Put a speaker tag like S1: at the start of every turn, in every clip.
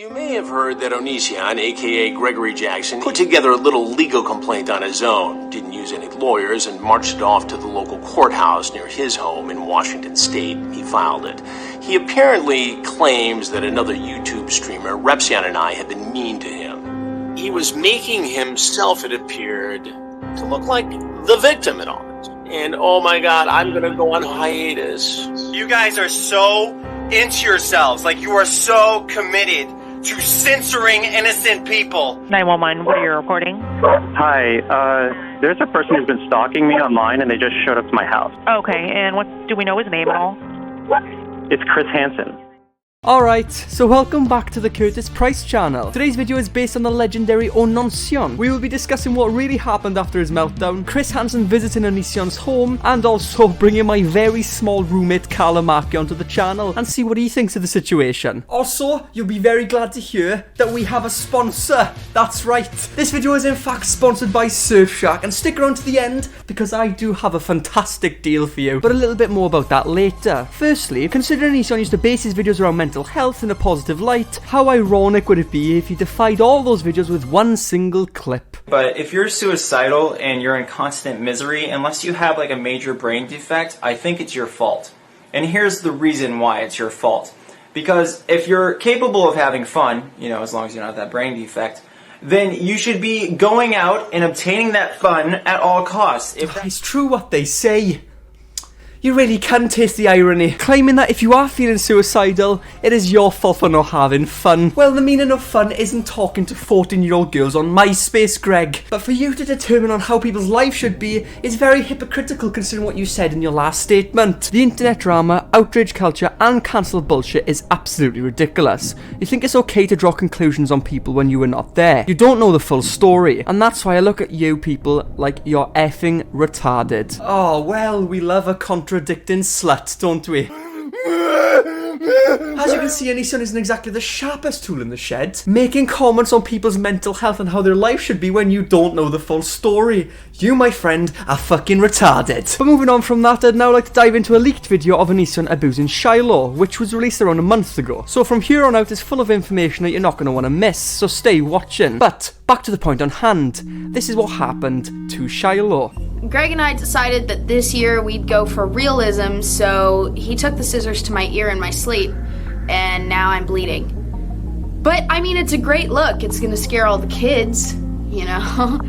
S1: You may have heard that Onision, aka Gregory Jackson, put together a little legal complaint on his own, didn't use any lawyers, and marched it off to the local courthouse near his home in Washington State. He filed it. He apparently claims that another YouTube streamer, Repsian, and I have been mean to him. He was making himself, it appeared, to look like the victim in all this. And oh my god, I'm gonna go on hiatus.
S2: You guys are so into yourselves, like you are so committed to censoring innocent people.
S3: 911, what are you reporting?
S4: Hi, there's a person who's been stalking me online and they just showed up to my house.
S3: Okay, and do we know his name at all?
S4: It's Chris Hansen.
S5: Alright, so welcome back to the Curtis Price channel. Today's video is based on the legendary Onision. We will be discussing what really happened after his meltdown, Chris Hansen visiting Onision's home, and also bringing my very small roommate Kalamaki onto the channel and see what he thinks of the situation. Also, you'll be very glad to hear that we have a sponsor. That's right. This video is in fact sponsored by Surfshark, and stick around to the end because I do have a fantastic deal for you, but a little bit more about that later. Firstly, considering Onision used to base his videos around mental health in a positive light, how ironic would it be if he defied all those videos with one single clip?
S6: But if you're suicidal and you're in constant misery, unless you have like a major brain defect, I think it's your fault. And here's the reason why it's your fault. Because if you're capable of having fun, you know, as long as you don't have that brain defect, then you should be going out and obtaining that fun at all costs.
S5: It's true what they say. You really can taste the irony, claiming that if you are feeling suicidal, it is your fault for not having fun. Well, the meaning of fun isn't talking to 14-year-old girls on MySpace, Greg. But for you to determine on how people's lives should be is very hypocritical considering what you said in your last statement. The internet drama, outrage culture, and cancel bullshit is absolutely ridiculous. You think it's okay to draw conclusions on people when you were not there. You don't know the full story, and that's why I look at you people like you're effing retarded. Oh, well, we love a contradicting slut, don't we? As you can see, Onision isn't exactly the sharpest tool in the shed, making comments on people's mental health and how their life should be when you don't know the full story. You, my friend, are fucking retarded. But moving on from that, I'd now like to dive into a leaked video of Onision abusing Shiloh, which was released around a month ago. So from here on out, it's full of information that you're not going to want to miss, so stay watching. But back to the point on hand. This is what happened to Shiloh.
S7: Greg and I decided that this year we'd go for realism, so he took the scissors to my ear in my sleep, and now I'm bleeding. But, I mean, it's a great look. It's gonna scare all the kids, you know?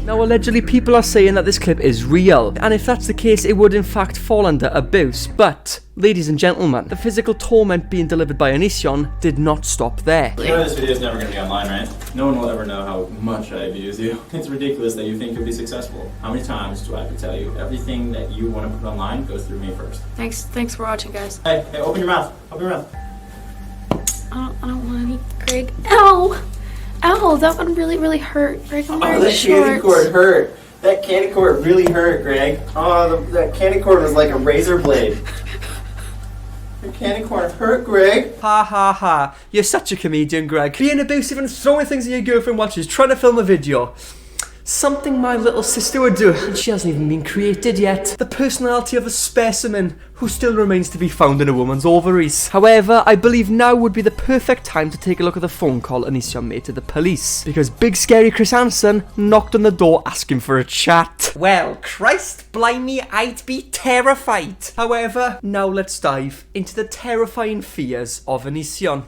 S5: Now, allegedly, people are saying that this clip is real, and if that's the case, it would in fact fall under abuse. But, ladies and gentlemen, the physical torment being delivered by Onision did not stop there.
S8: You know this video is never going to be online, right? No one will ever know how much I abuse you. It's ridiculous that you think you'll be successful. How many times do I have to tell you? Everything that you want to put online goes through me first.
S7: Thanks for watching, guys.
S8: Hey, open your mouth. Open your mouth.
S7: I don't want any, Greg. Ow! Ow, that one really hurt. Greg, I'm wearing
S6: that
S7: shorts.
S6: candy cord hurt. That candy cord really hurt, Greg. Oh, that candy cord was like a razor blade. Your candy cord hurt, Greg.
S5: Ha ha ha. You're such a comedian, Greg. Being abusive and throwing things at your girlfriend while she's trying to film a video. Something my little sister would do, and she hasn't even been created yet. The personality of a specimen who still remains to be found in a woman's ovaries. However, I believe now would be the perfect time to take a look at the phone call Onision made to the police, because big scary Chris Hansen knocked on the door asking for a chat. Well, Christ blimey, I'd be terrified. However, now let's dive into the terrifying fears of Onision.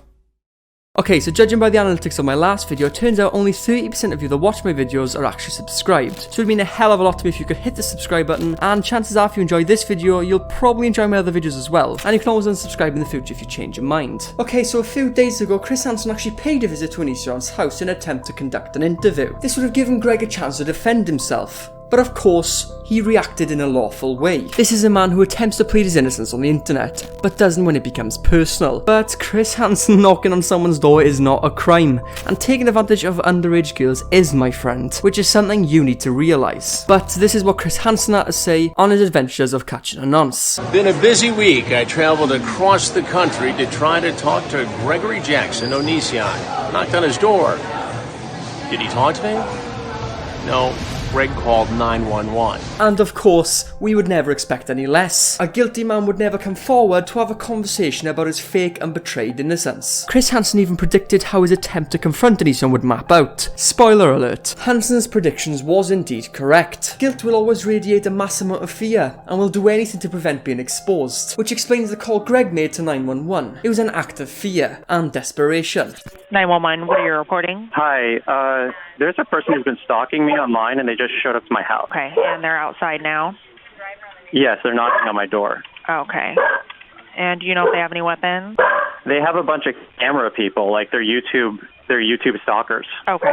S5: Okay, so judging by the analytics of my last video, it turns out only 30% of you that watch my videos are actually subscribed. So it would mean a hell of a lot to me if you could hit the subscribe button, and chances are if you enjoy this video, you'll probably enjoy my other videos as well. And you can always unsubscribe in the future if you change your mind. Okay, so a few days ago, Chris Hansen actually paid a visit to Onision's house in an attempt to conduct an interview. This would have given Greg a chance to defend himself. But of course, he reacted in a lawful way. This is a man who attempts to plead his innocence on the internet, but doesn't when it becomes personal. But Chris Hansen knocking on someone's door is not a crime, and taking advantage of underage girls is, my friend, which is something you need to realise. But this is what Chris Hansen had to say on his adventures of catching a nonce.
S1: Been a busy week. I traveled across the country to try to talk to Gregory Jackson, Onision. Knocked on his door. Did he talk to me? No. Greg called 911.
S5: And of course, we would never expect any less. A guilty man would never come forward to have a conversation about his fake and betrayed innocence. Chris Hansen even predicted how his attempt to confront Onision would map out. Spoiler alert, Hansen's predictions was indeed correct. Guilt will always radiate a mass amount of fear, and will do anything to prevent being exposed, which explains the call Greg made to 911. It was an act of fear and desperation.
S3: 911, what are you reporting?
S4: Hi, there's a person who's been stalking me online, and they just showed up to my house.
S3: Okay, and they're outside now?
S4: Yes, they're knocking on my door.
S3: Okay. And do you know if they have any weapons?
S4: They have a bunch of camera people, like they're YouTube stalkers.
S3: Okay.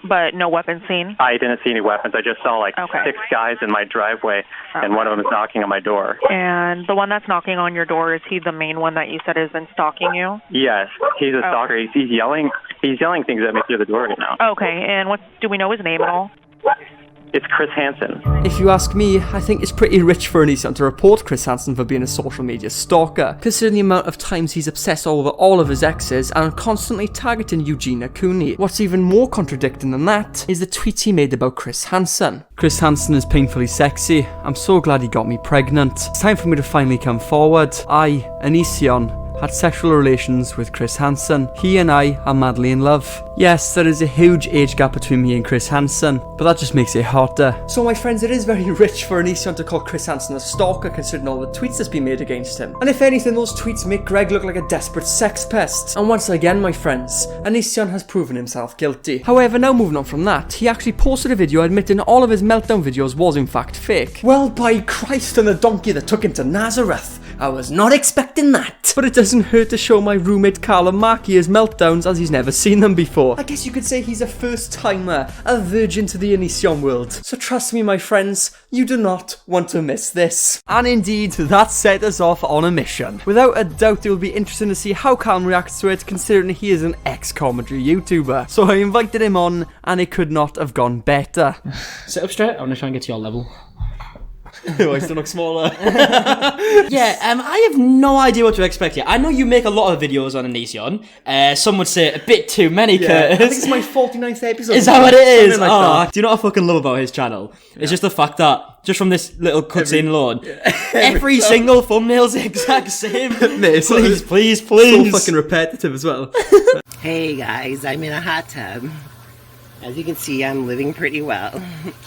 S3: But no weapons seen?
S4: I didn't see any weapons. I just saw like
S3: Okay.
S4: 6 guys in my driveway, and one of them is knocking on my door.
S3: And the one that's knocking on your door, is he the main one that you said has been stalking you?
S4: Yes, he's a stalker. He's yelling things at me through the door right now.
S3: Okay, and do we know his name at all?
S4: It's Chris Hansen.
S5: If you ask me, I think it's pretty rich for Onision to report Chris Hansen for being a social media stalker, considering the amount of times he's obsessed over all of his exes and constantly targeting Eugenia Cooney. What's even more contradicting than that is the tweets he made about Chris Hansen. Chris Hansen is painfully sexy. I'm so glad he got me pregnant. It's time for me to finally come forward. I, Onision, had sexual relations with Chris Hansen. He and I are madly in love. Yes, there is a huge age gap between me and Chris Hansen, but that just makes it harder. So my friends, it is very rich for Onision to call Chris Hansen a stalker, considering all the tweets that's been made against him. And if anything, those tweets make Greg look like a desperate sex pest. And once again, my friends, Onision has proven himself guilty. However, now moving on from that, he actually posted a video admitting all of his meltdown videos was in fact fake. Well, by Christ and the donkey that took him to Nazareth, I was not expecting that. But it doesn't hurt to show my roommate Carl and Marky his meltdowns, as he's never seen them before. I guess you could say he's a first timer, a virgin to the Onision world. So trust me, my friends, you do not want to miss this. And indeed, that set us off on a mission. Without a doubt, it will be interesting to see how Carl reacts to it, considering he is an ex-commentary YouTuber. So I invited him on, and it could not have gone better.
S9: Sit up straight, I'm gonna try and get to your level.
S5: Oh, I still look smaller.
S9: Yeah, I have no idea what to expect here. I know you make a lot of videos on Onision. Some would say a bit too many,
S5: Yeah, I
S9: Curtis.
S5: think it's my 49th episode.
S9: Is that what it is?
S5: Something like that.
S9: Do you know what I fucking love about his channel? It's just the fact that, just from this little cutscene alone, every single thumbnail's the exact same.
S5: Mate, it's
S9: please.
S5: so fucking repetitive as well.
S10: Hey guys, I'm in a hot tub. As you can see, I'm living pretty well.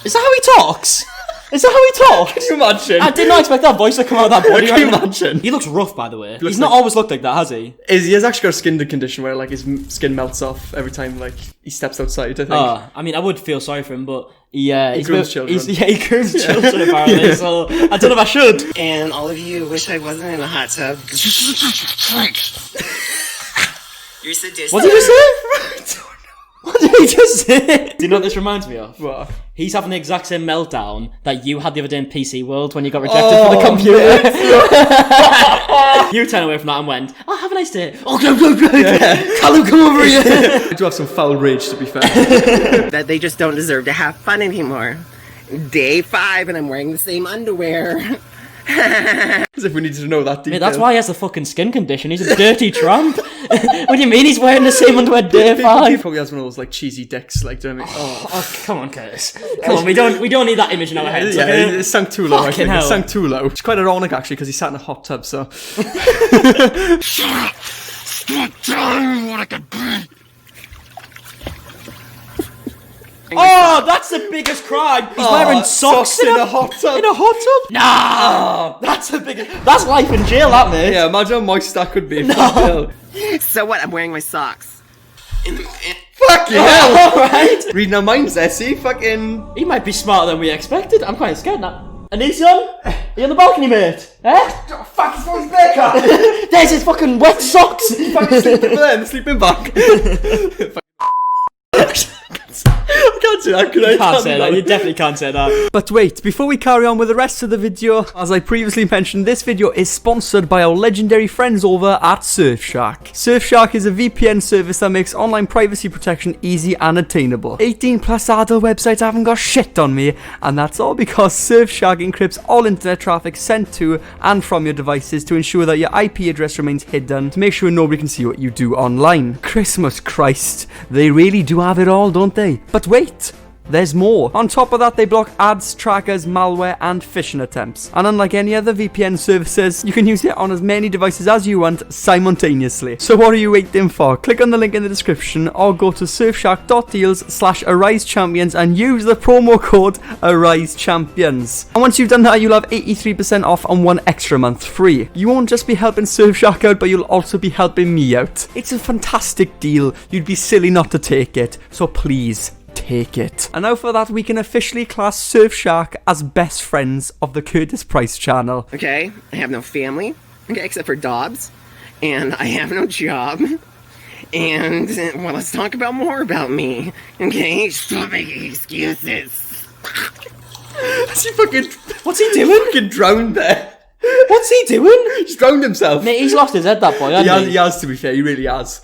S9: Is that how he talks? Is that how he talks?
S5: Can you imagine?
S9: I did not expect that voice to come out of that body.
S5: Can you imagine?
S9: He looks rough, by the way.
S5: Looks
S9: He's not
S5: like-
S9: always looked like that, has he?
S5: He has actually got a skin condition where like his skin melts off every time like he steps outside, I think.
S9: I mean, I would feel sorry for him, but he
S5: grooms children.
S9: He grooms children apparently, so I don't know if I should.
S10: And all of you wish I wasn't in a hot tub. You're sadistic.
S9: What did you say? What did he just say? Do you know what this reminds me of?
S5: What?
S9: He's having the exact same meltdown that you had the other day in PC World when you got rejected for the computer. You turned away from that and went, "Oh, have a nice day." Oh, go. Callum, come over here.
S5: I do have some foul rage, to be fair.
S10: That they just don't deserve to have fun anymore. Day 5 and I'm wearing the same underwear.
S5: As if we needed to know that detail.
S9: Mate, that's why he has the fucking skin condition. He's a dirty tramp. What do you mean he's wearing the same underwear day
S5: He
S9: 5?
S5: probably has one of those like cheesy dicks, like, do you know what I mean?
S9: Oh, come on, Curtis. Come on, we don't need that image in our heads.
S5: Yeah,
S9: Okay?
S5: it sunk too low, I
S9: Fucking
S5: think. It
S9: hell.
S5: sunk too low. It's quite ironic, actually, because he sat in a hot tub, so...
S10: Stop telling me what I can be.
S9: Oh, that's the biggest crime. He's wearing socks
S5: in a hot tub.
S9: In a hot tub? Nah, that's the biggest. That's life in jail, that mate.
S5: Yeah, imagine how moist that could be. No.
S10: So what? I'm wearing my socks.
S5: Fucking hell!
S9: Alright.
S5: Reading our minds there, see? Fucking...
S9: He might be smarter than we expected. I'm quite scared now. Onision? Are you on the balcony, mate? Eh?
S5: Oh, fuck, he's got his back.
S9: There's his fucking wet socks.
S5: Fucking sleeping there and sleeping back. I can't say that, could I?
S9: You can't say that. You definitely can't say that.
S5: But wait, before we carry on with the rest of the video, as I previously mentioned, this video is sponsored by our legendary friends over at Surfshark. Surfshark is a VPN service that makes online privacy protection easy and attainable. 18 plus adult websites haven't got shit on me, and that's all because Surfshark encrypts all internet traffic sent to and from your devices to ensure that your IP address remains hidden to make sure nobody can see what you do online. Christmas Christ, they really do have it all, don't they? But wait, there's more. On top of that, they block ads, trackers, malware, and phishing attempts. And unlike any other VPN services, you can use it on as many devices as you want simultaneously. So what are you waiting for? Click on the link in the description or go to surfshark.deals/AriseChampions and use the promo code AriseChampions. And once you've done that, you'll have 83% off and 1 extra month free. You won't just be helping Surfshark out, but you'll also be helping me out. It's a fantastic deal. You'd be silly not to take it. So please, take it. And now for that, we can officially class Surfshark as best friends of the Curtis Price channel.
S10: Okay, I have no family, okay, except for Dobbs, and I have no job. And, well, let's talk about more about me. Okay, stop making excuses.
S5: What's he doing? Fucking drowned there.
S9: What's he doing?
S5: He's drowned himself.
S9: Mate, he's lost his head, that boy, hasn't he?
S5: He has, to be fair, he really has.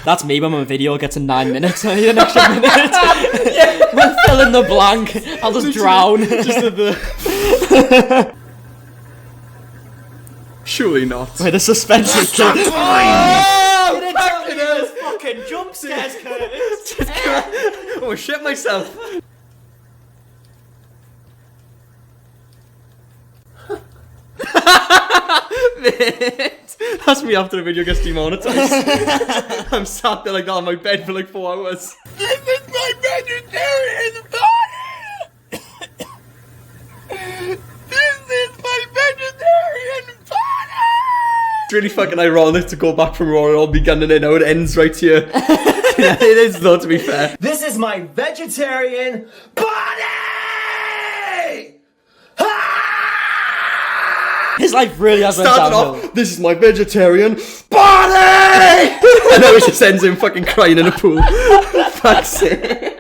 S9: That's me when my video gets in 9 minutes. I need an extra minute. We'll fill in the blank. I'll just drown.
S5: Surely not.
S9: Wait, the suspense is killed.
S5: Oh,
S9: It is fucking jump scares, Curtis.
S5: Oh, shit myself. That's me after the video gets demonetized. I'm sat there like that on my bed for like 4 hours.
S11: This is my vegetarian party! This is my vegetarian party!
S5: It's really fucking ironic to go back from where it all began and then how it ends right here. Yeah, it is though, to be fair.
S2: This is my vegetarian body!
S9: His life really has went
S5: Started
S9: downhill.
S5: off, this is my vegetarian body! And now it just ends him fucking crying in a pool. Fuck's sake.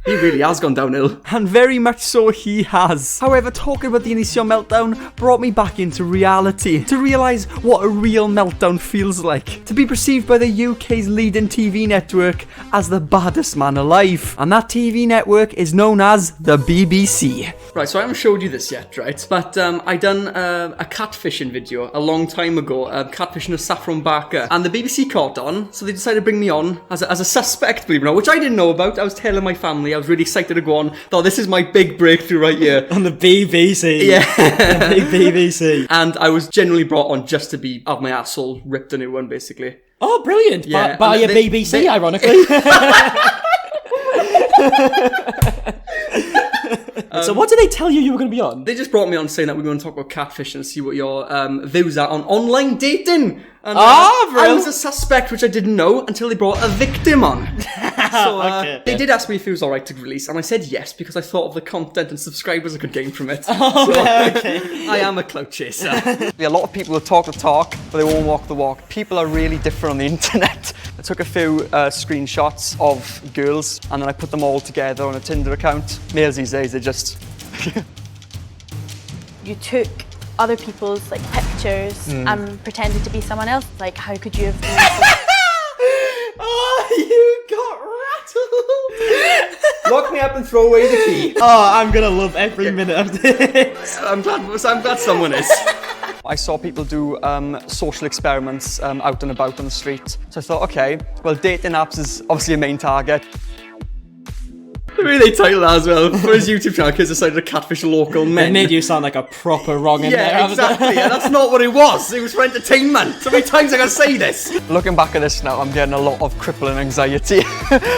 S5: He really has gone downhill. And very much so he has. However, talking about the Onision meltdown brought me back into reality. To realise what a real meltdown feels like. To be perceived by the UK's leading TV network as the baddest man alive. And that TV network is known as the BBC. Right, so I haven't showed you this yet, right? But I done a catfishing video a long time ago. Catfishing of Saffron Barker. And the BBC caught on, so they decided to bring me on as a suspect, believe it or not, which I didn't know about. I was telling my family. I was really excited to go on. Thought this is my big breakthrough right here.
S9: On the BBC.
S5: Yeah.
S9: The big BBC.
S5: And I was genuinely brought on just to have my asshole ripped a new one, basically.
S9: Oh, brilliant.
S5: Yeah.
S9: By a BBC, ironically. So what did they tell you were going to be on?
S5: They just brought me on saying that we were going to talk about catfish and see what your views are on online dating. And,
S9: bro.
S5: I was a suspect, which I didn't know until they brought a victim on. So they did ask me if it was alright to release, and I said yes because I thought of the content and subscribers I could gain from it. Okay. I am a clout chaser. A lot of people will talk the talk, but they won't walk the walk. People are really different on the internet. I took a few screenshots of girls, and then I put them all together on a Tinder account. Males these days, they just...
S12: You took other people's like pictures and pretended to be someone else. Like, how could you have been
S5: Oh, you got rattled! Lock me up and throw away the key.
S9: Oh, I'm gonna love every minute of this.
S5: I'm glad someone is. I saw people do social experiments out and about on the street. So I thought, okay, well, dating apps is obviously a main target. The way they title that as well, for his YouTube channel, kids decided to catfish local men.
S9: It made you sound like a proper wrong in there.
S5: Yeah, exactly, and that's not what it was. It was for entertainment. So many times I gotta say this. Looking back at this now, I'm getting a lot of crippling anxiety.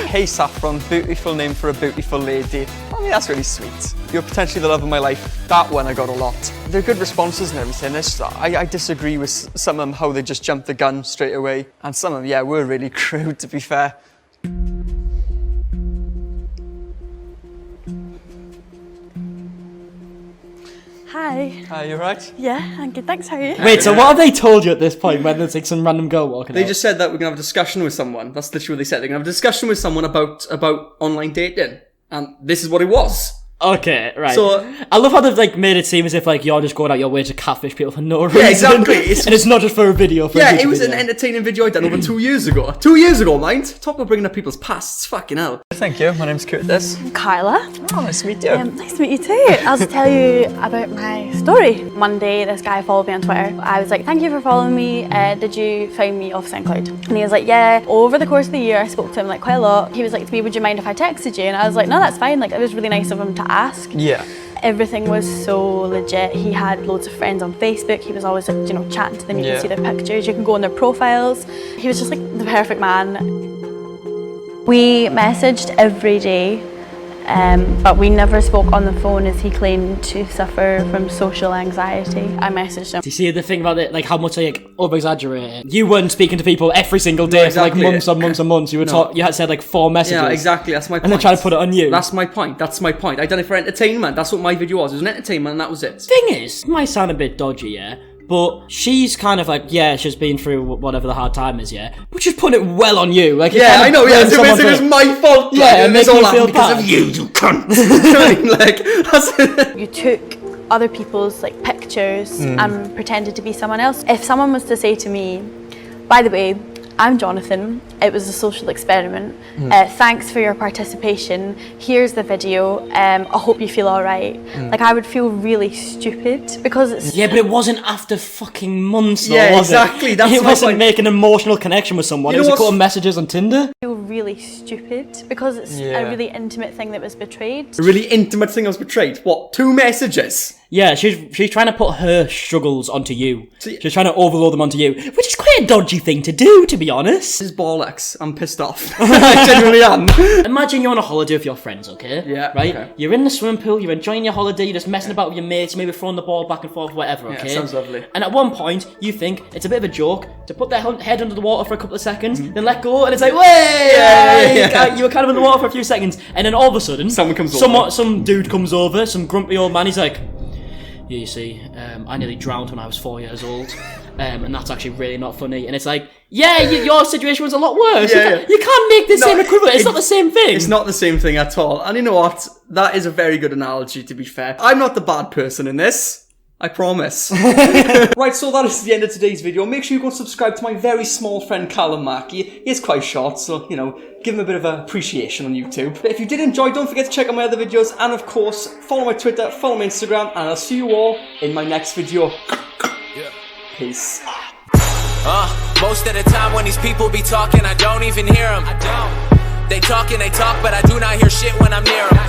S5: Hey Saffron, beautiful name for a beautiful lady. I mean, that's really sweet. You're potentially the love of my life. That one I got a lot. They're good responses and everything. I disagree with some of them, how they just jumped the gun straight away. And some of them, yeah, were really crude, to be fair.
S12: Hi.
S5: Hi, you right?
S12: Yeah, I'm good, thanks. How are you?
S9: Wait, so what have they told you at this point when there's like some random girl walking
S5: They
S9: out?
S5: just said that we're going to have a discussion with someone. That's literally what they said. They're going to have a discussion with someone about online dating. And this is what it was.
S9: Okay, right.
S5: So
S9: I love how they've like made it seem as if like you're just going out your way to catfish people for no reason.
S5: Yeah, exactly.
S9: And it's not just for a video.
S5: It was an entertaining video I done over 2 years ago. 2 years ago, mind. Talk about bringing up people's pasts. Fucking hell.
S13: Thank you. My name's Curtis.
S12: Carla.
S13: Oh, nice to meet you.
S12: Nice to meet you too. I'll just tell you about my story. Monday, this guy followed me on Twitter. I was like, thank you for following me. Did you find me off SoundCloud? And he was like, yeah. Over the course of the year, I spoke to him like quite a lot. He was like to me, would you mind if I texted you? And I was like, no, that's fine. Like, it was really nice of him to ask.
S13: Yeah.
S12: Everything was so legit. He had loads of friends on Facebook. He was always, you know, chatting to them. You can see their pictures. You can go on their profiles. He was just like the perfect man. We messaged every day, but we never spoke on the phone as he claimed to suffer from social anxiety. I messaged him.
S9: Do you see the thing about it, like how much I like over-exaggerate? You weren't speaking to people every single day for like months and months and months. You were you had said like 4 messages.
S5: Yeah, exactly. That's my point.
S9: And they're trying to put it on you.
S5: That's my point. I done it for entertainment. That's what my video was. It was an entertainment and that was it.
S9: Thing is, it might sound a bit dodgy, yeah? But she's kind of like, yeah, she's been through whatever the hard time is, yeah? But she's putting it well on you. Like,
S5: yeah, I know, yeah. It was my fault.
S9: Yeah,
S5: and
S9: it's all
S5: feel because of you cunt.
S12: You took other people's like pictures and pretended to be someone else. If someone was to say to me, by the way, I'm Jonathan, it was a social experiment, thanks for your participation, here's the video, I hope you feel alright. Like, I would feel really stupid because it's...
S9: Yeah, but it wasn't after fucking months though,
S5: yeah,
S9: was
S5: exactly.
S9: It?
S5: That's
S9: it wasn't making an emotional connection with someone, it was a couple of messages on Tinder.
S12: I feel really stupid because it's a really intimate thing that was betrayed.
S5: A really intimate thing was betrayed? What, 2 messages?
S9: Yeah, she's trying to put her struggles onto you. She's trying to overload them onto you, which is quite a dodgy thing to do, to be honest.
S5: This is bollocks. I'm pissed off. I genuinely am.
S9: Imagine you're on a holiday with your friends, okay?
S5: Yeah.
S9: Right?
S5: Okay.
S9: You're in the swimming pool, you're enjoying your holiday, you're just messing about with your mates, maybe throwing the ball back and forth, whatever, okay?
S5: Yeah, sounds lovely.
S9: And at one point, you think it's a bit of a joke to put their head under the water for a couple of seconds, then let go, and it's like, way! You were kind of in the water for a few seconds, and then all of a sudden, some dude comes over, some grumpy old man, he's like, yeah, you see, I nearly drowned when I was 4 years old, and that's actually really not funny. And it's like, yeah, your situation was a lot worse. You can't make the same equivalent. It's not the same thing.
S5: It's not the same thing at all. And you know what? That is a very good analogy, to be fair. I'm not the bad person in this. I promise. Right, so that is the end of today's video. Make sure you go subscribe to my very small friend Callum Mackey. He is quite short, so, you know, give him a bit of appreciation on YouTube. But if you did enjoy, don't forget to check out my other videos. And of course, follow my Twitter, follow my Instagram, and I'll see you all in my next video. Peace.
S14: Most of the time when these people be talking, I don't even hear them. They talk and they talk, but I do not hear shit when I'm near them.